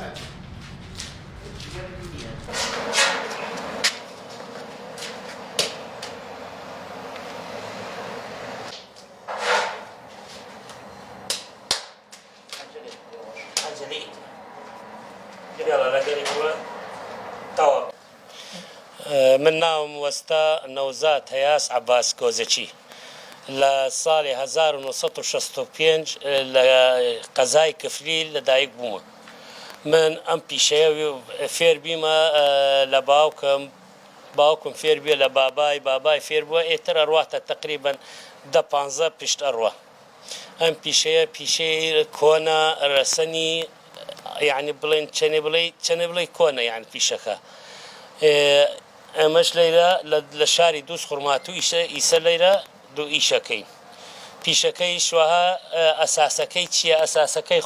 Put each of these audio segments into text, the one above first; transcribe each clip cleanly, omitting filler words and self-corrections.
من ناوم وەستا نەوزاد هەیاس عەباس کۆزەچی لە ساڵی 1965 لە قەزای کفلیل لەدایک بوومە. من ئەم پیشەیە فێر بیمە لە باوکم فێر بێ لە بابای فێر بووە ئێتر ئەڕواتە تقریبەن 10-15 پشت ئەڕوە. ئەم پیشەیە پیشەی کۆنە ڕەسەنی یعنی بڵێن چەنێ بڵێ کۆنە یان پیشەکە. ئەمەش لەیرە لە شاری دووس خوڕماتوو ئیسە لەیرە دوو ئیشەکەی. پیشەکەی شوەها ئەساسەکەی چییە؟ ئەساسەکەی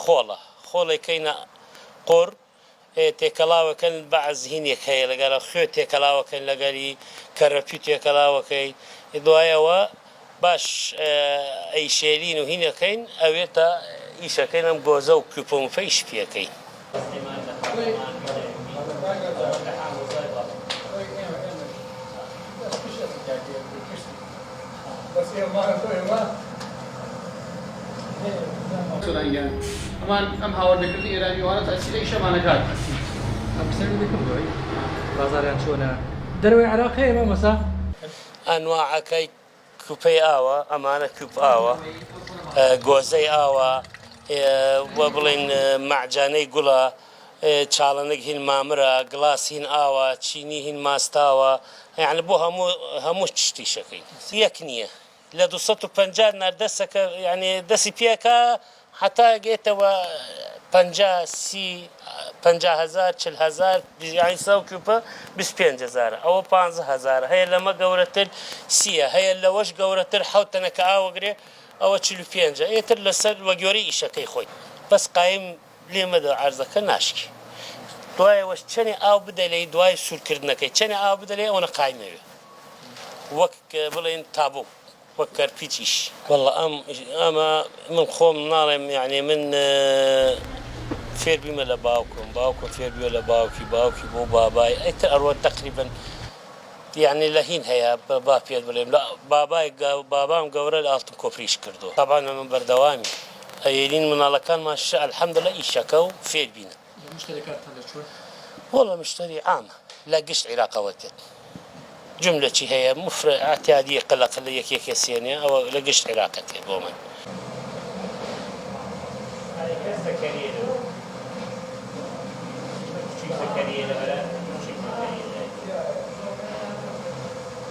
خۆڵێکەکەینە قڕ تێکەڵاوەکەن بەعز هینێک هەیە لەگەرە خوێ تێکەڵاوەکەن لەگەری کەڕەپی تێکەڵاوەکەی دوایەوە باش ئەیشێلین و هینەکەین ئەوێتە ئیشەکەین ئەم گۆزە و کوپۆمفەی شپیەکەی. ئەمان ئەم هاوردەکردنی ئێرانیوانە تاچیلە ئیشەمانەکات ئەم قسەی دەکردەوەی بازاریان چۆنە دەروی عێراق هەیە مەمەسا ئەنواعەکەی کوپەی ئاوە ئەمانە کوپ ئاوە گۆزەی ئاوە وە بڵێن مەعجانەی گوڵە چاڵەنێک هین مامرە گڵاس هین ئاوە چینی هین ماستاوە یعنی بۆ هەموو شتیشەکەی یەک نییە لە 250 نەردەسەکە یعنی دەسی پێکە حتا گێتەوە 50,000 40,000 یعنی سەو کوپە 25,000 ئەوە 15,000 هەیە لەمە گەورەتر 30 هەیە لەوەش گەورەتر حوتەنەکە ئاوەگرێ ئەوە 45 ئێتر لەسەر وەگۆری ئیشەکەی خۆی بەس قایم لێمەدا عەرزەکە ناشکی دوایەوەش چەنێ ئاو بدەلێ دوای سوورکردنەکەی چەنێ ئاو بدەلێ ئەوە قایمەوێ وەک بڵێن تابوو وەک کەرپیچیش وەڵڵا ئەمە من خۆم ناڵێم یعنی من فێر بیمە لە باوکم فێر بیوە لە باوکی بۆ بابای ئەیتر ئەڕوە تقریبن یعنی لە هین هەیە با پێت بڵێم لە بابام گەورە لە ئاڵتم کۆپریش کردو تەبان من بەردەوامی هەیەرین مناڵەکانمان ئەلحەمدولیلا ئیشەکە و فێر بینە وەڵڵا مشتری عامە لە گشت عێراقەوە تێت جملەی هەیە ئاتیادی قەلەق لە یەکێکە سێنێ ئەوە لە گشت عێراقە تێت بۆ من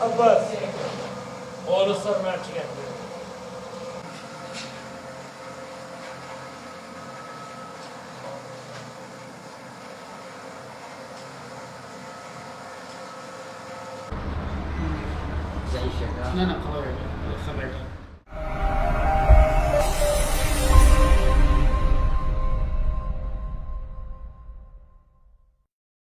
Abbas, oğlu sormaya çıkarttı. لا قوي